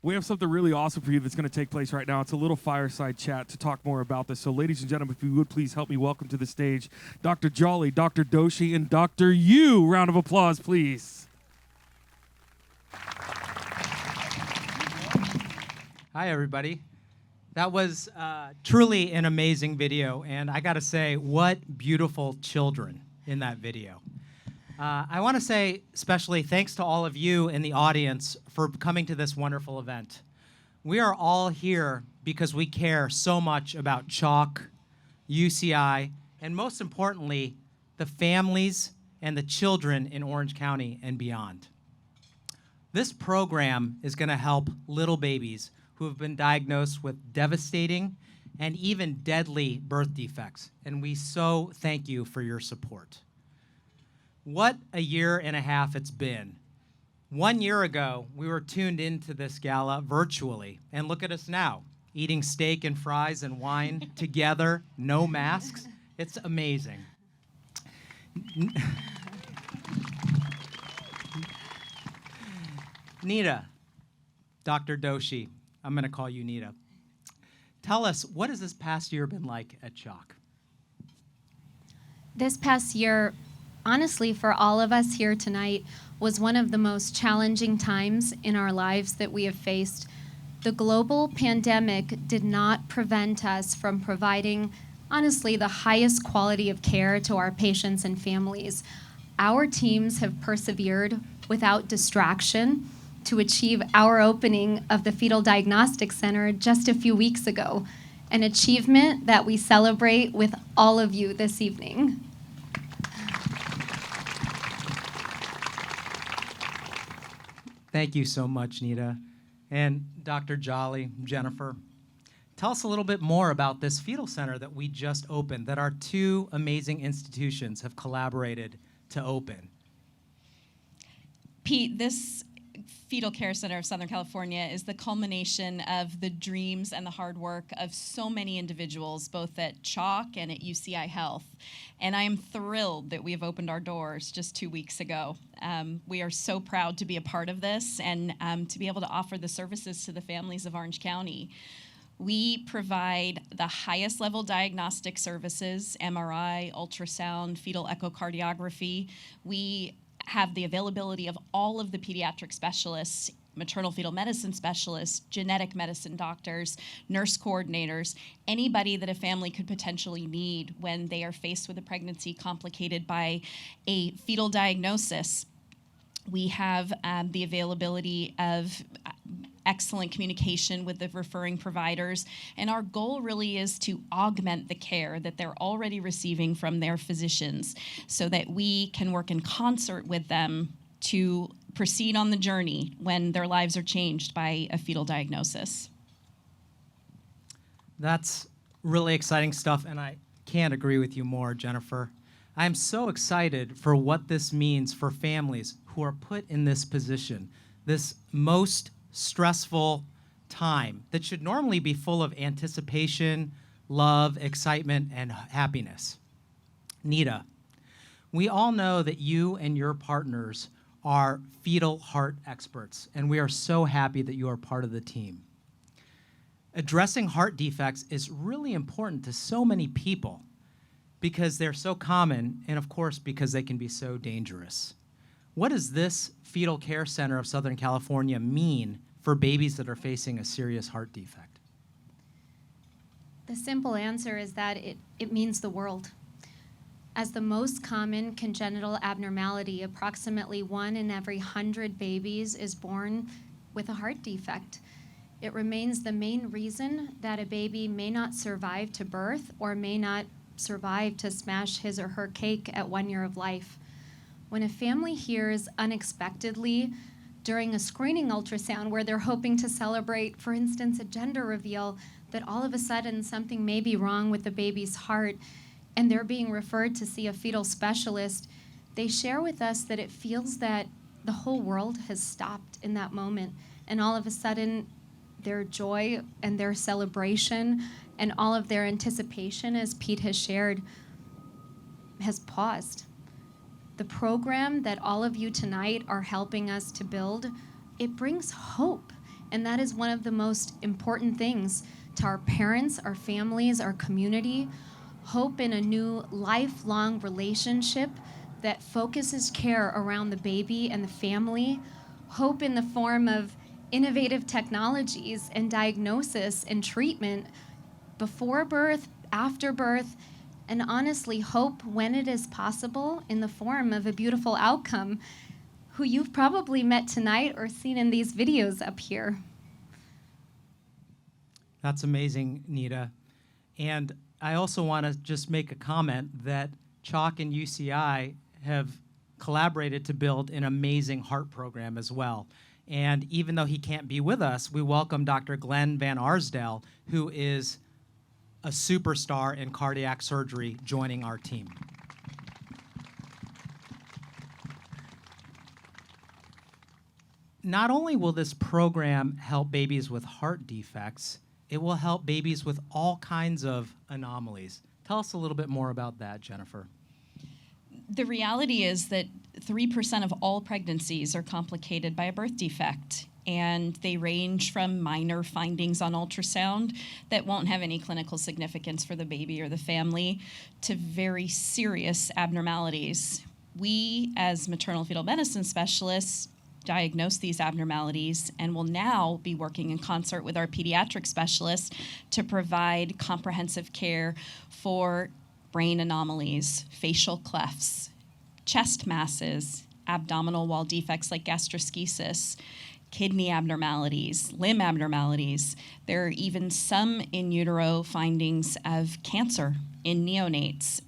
We have something really awesome for you that's going to take place right now. It's a little fireside chat to talk more about this. So, ladies and gentlemen, if you would please help me welcome to the stage Dr. Jolly, Dr. Doshi, and Dr. Yu. Round of applause, please. Hi, everybody. That was truly an amazing video, and I got to say, what beautiful children in that video. I want to say especially thanks to all of you in the audience for coming to this wonderful event. We are all here because we care so much about CHALK, UCI, and most importantly, the families and the children in Orange County and beyond. This program is going to help little babies who have been diagnosed with devastating and even deadly birth defects, and we so thank you for your support. What a year and a half it's been. 1 year ago, we were tuned into this gala virtually, and look at us now, eating steak and fries and wine together, no masks. It's amazing. Nita, Dr. Doshi, I'm going to call you Nita. Tell us, what has this past year been like at CHALK? This past year, honestly, for all of us here tonight, was one of the most challenging times in our lives that we have faced. The global pandemic did not prevent us from providing, honestly, the highest quality of care to our patients and families. Our teams have persevered without distraction to achieve our opening of the Fetal Diagnostic Center just a few weeks ago, an achievement that we celebrate with all of you this evening. Thank you so much, Nita. And Dr. Jolly, Jennifer, tell us a little bit more about this fetal center that we just opened, that our two amazing institutions have collaborated to open. Pete, this Fetal Care Center of Southern California is the culmination of the dreams and the hard work of so many individuals, both at CHALK and at UCI Health. And I am thrilled that we have opened our doors just 2 weeks ago. We are so proud to be a part of this and to be able to offer the services to the families of Orange County. We provide the highest level diagnostic services, MRI, ultrasound, fetal echocardiography. We have the availability of all of the pediatric specialists, maternal fetal medicine specialists, genetic medicine doctors, nurse coordinators, anybody that a family could potentially need when they are faced with a pregnancy complicated by a fetal diagnosis. We have the availability of excellent communication with the referring providers, and our goal really is to augment the care that they're already receiving from their physicians so that we can work in concert with them to proceed on the journey when their lives are changed by a fetal diagnosis. That's really exciting stuff, and I can't agree with you more, Jennifer. I'm so excited for what this means for families who are put in this position, this most stressful time that should normally be full of anticipation, love, excitement, and happiness. Nita, we all know that you and your partners are fetal heart experts, and we are so happy that you are part of the team. Addressing heart defects is really important to so many people because they're so common, and of course, because they can be so dangerous. What does this Fetal Care Center of Southern California mean for babies that are facing a serious heart defect? The simple answer is that it means the world. As the most common congenital abnormality, approximately 1 in every 100 babies is born with a heart defect. It remains the main reason that a baby may not survive to birth or may not survive to smash his or her cake at 1 year of life. When a family hears unexpectedly during a screening ultrasound where they're hoping to celebrate, for instance, a gender reveal, that all of a sudden something may be wrong with the baby's heart and they're being referred to see a fetal specialist, they share with us that it feels that the whole world has stopped in that moment, and all of a sudden their joy and their celebration and all of their anticipation, as Pete has shared, has paused. The program that all of you tonight are helping us to build, it brings hope And that is one of the most important things to our parents, our families, our community. Hope in a new lifelong relationship that focuses care around the baby and the family. Hope in the form of innovative technologies and diagnosis and treatment before birth, after birth, and honestly, hope when it is possible in the form of a beautiful outcome who you've probably met tonight or seen in these videos up here. That's amazing, Nita. And I also want to just make a comment that CHOC and UCI have collaborated to build an amazing heart program as well. And even though he can't be with us, we welcome Dr. Glenn Van Arsdale, who is a superstar in cardiac surgery, joining our team. Not only will this program help babies with heart defects, it will help babies with all kinds of anomalies. Tell us a little bit more about that, Jennifer. The reality is that 3% of all pregnancies are complicated by a birth defect, and they range from minor findings on ultrasound that won't have any clinical significance for the baby or the family to very serious abnormalities. We, as maternal fetal medicine specialists, diagnose these abnormalities and will now be working in concert with our pediatric specialists to provide comprehensive care for brain anomalies, facial clefts, chest masses, abdominal wall defects like gastroschisis, kidney abnormalities, limb abnormalities. There are even some in utero findings of cancer in neonates.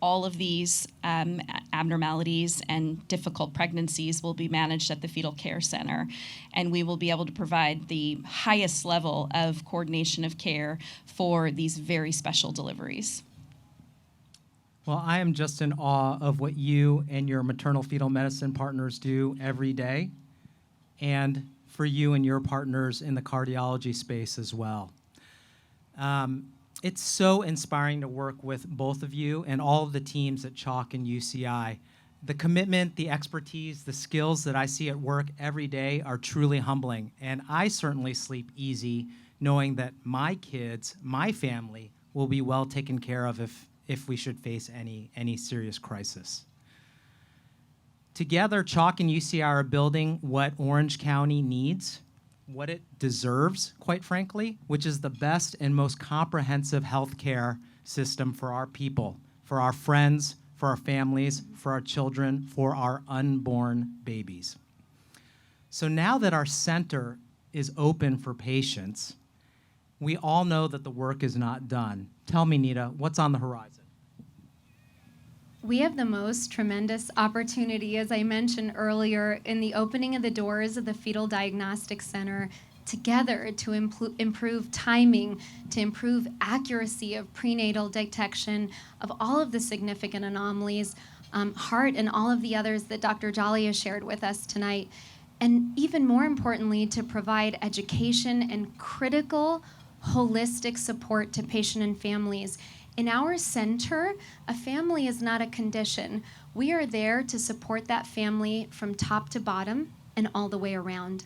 All of these abnormalities and difficult pregnancies will be managed at the Fetal Care Center, and we will be able to provide the highest level of coordination of care for these very special deliveries. Well, I am just in awe of what you and your maternal fetal medicine partners do every day, and for you and your partners in the cardiology space as well. It's so inspiring to work with both of you and all of the teams at CHOC and UCI. The commitment, the expertise, the skills that I see at work every day are truly humbling, and I certainly sleep easy knowing that my kids, my family, will be well taken care of if we should face any serious crisis. Together, CHOC and UCI are building what Orange County needs, what it deserves, quite frankly, which is the best and most comprehensive healthcare system for our people, for our friends, for our families, for our children, for our unborn babies. So now that our center is open for patients, we all know that the work is not done. Tell me, Nita, what's on the horizon? We have the most tremendous opportunity, as I mentioned earlier, in the opening of the doors of the Fetal Diagnostic Center together to improve timing, to improve accuracy of prenatal detection of all of the significant anomalies, heart and all of the others that Dr. Jolly has shared with us tonight. And even more importantly, to provide education and critical holistic support to patient and families. In our center, a family is not a condition. We are there to support that family from top to bottom and all the way around.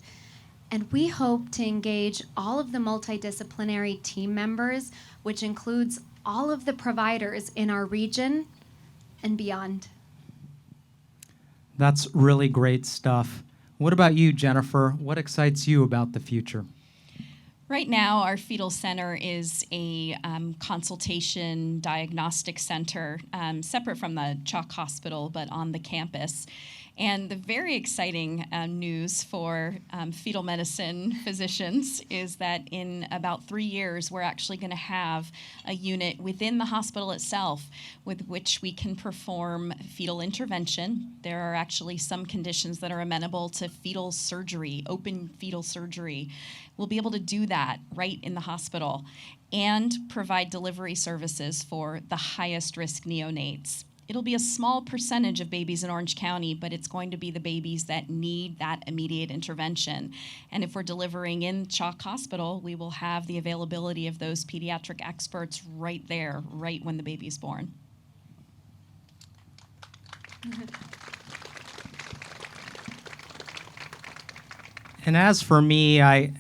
And we hope to engage all of the multidisciplinary team members, which includes all of the providers in our region and beyond. That's really great stuff. What about you, Jennifer? What excites you about the future? Right now, our fetal center is a consultation diagnostic center, separate from the CHOC Hospital, but on the campus. And the very exciting news for fetal medicine physicians is that in about 3 years, we're actually going to have a unit within the hospital itself with which we can perform fetal intervention. There are actually some conditions that are amenable to fetal surgery, open fetal surgery. We'll be able to do that right in the hospital and provide delivery services for the highest risk neonates. It'll be a small percentage of babies in Orange County, but it's going to be the babies that need that immediate intervention. And if we're delivering in CHOC Hospital, we will have the availability of those pediatric experts right there, right when the baby's born. And as for me, I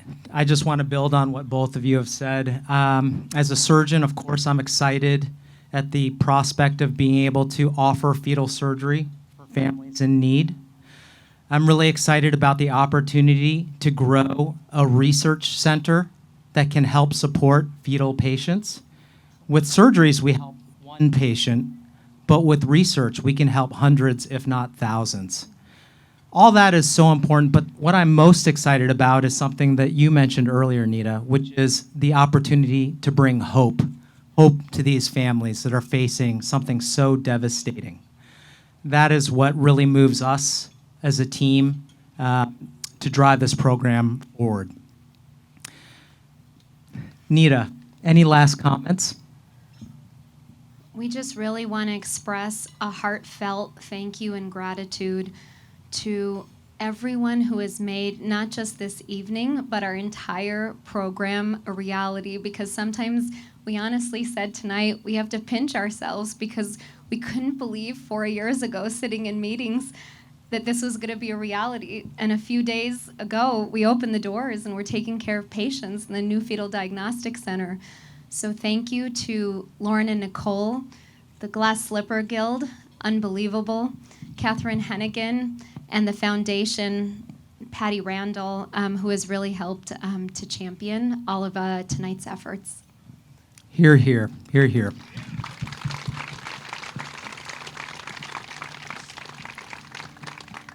just want to build on what both of you have said. As a surgeon, of course, I'm excited at the prospect of being able to offer fetal surgery for families in need. I'm really excited about the opportunity to grow a research center that can help support fetal patients. With surgeries, we help one patient, but with research, we can help hundreds, if not thousands. All that is so important, but what I'm most excited about is something that you mentioned earlier, Nita, which is the opportunity to bring hope to these families that are facing something so devastating. That is what really moves us as a team to drive this program forward. Nita, any last comments? We just really want to express a heartfelt thank you and gratitude to everyone who has made not just this evening, but our entire program a reality, because sometimes we honestly said tonight we have to pinch ourselves because we couldn't believe 4 years ago sitting in meetings that this was going to be a reality. And a few days ago, we opened the doors and we're taking care of patients in the new Fetal Diagnostic Center. So thank you to Lauren and Nicole, the Glass Slipper Guild, unbelievable, Catherine Hennigan, and the foundation, Patty Randall, who has really helped to champion all of tonight's efforts. Hear, hear, hear, hear.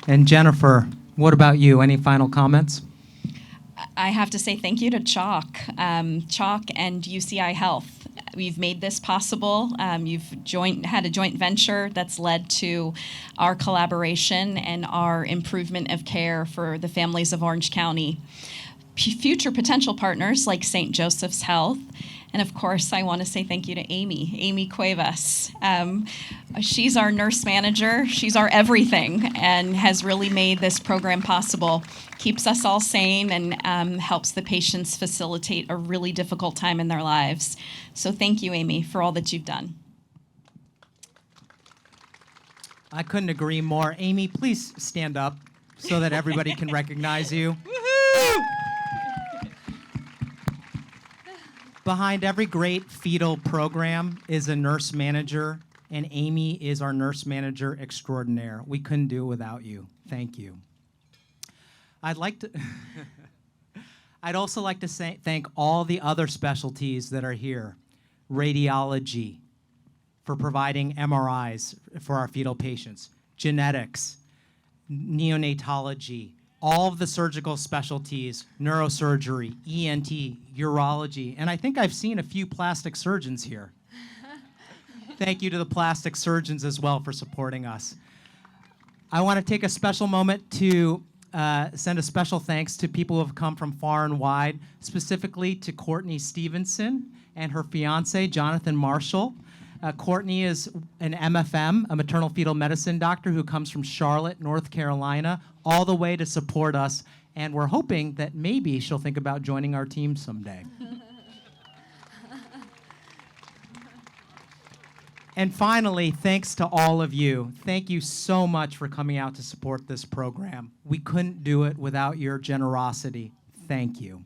And Jennifer, what about you? Any final comments? I have to say thank you to Chalk and UCI Health. We've made this possible. You've had a joint venture that's led to our collaboration and our improvement of care for the families of Orange County. Future potential partners like St. Joseph's Health. And of course, I want to say thank you to Amy Cuevas. She's our nurse manager. She's our everything and has really made this program possible. Keeps us all sane and helps the patients facilitate a really difficult time in their lives. So thank you, Amy, for all that you've done. I couldn't agree more. Amy, please stand up so that everybody can recognize you. Behind every great fetal program is a nurse manager, and Amy is our nurse manager extraordinaire. We couldn't do it without you. Thank you. I'd also like to thank all the other specialties that are here. Radiology, for providing MRIs for our fetal patients. Genetics, neonatology, all of the surgical specialties, neurosurgery, ENT, urology, and I think I've seen a few plastic surgeons here. Thank you to the plastic surgeons as well for supporting us. I want to take a special moment to send a special thanks to people who have come from far and wide, specifically to Courtney Stevenson and her fiance, Jonathan Marshall. Courtney is an MFM, a maternal fetal medicine doctor who comes from Charlotte, North Carolina, all the way to support us, and we're hoping that maybe she'll think about joining our team someday. And finally, thanks to all of you. Thank you so much for coming out to support this program. We couldn't do it without your generosity. Thank you.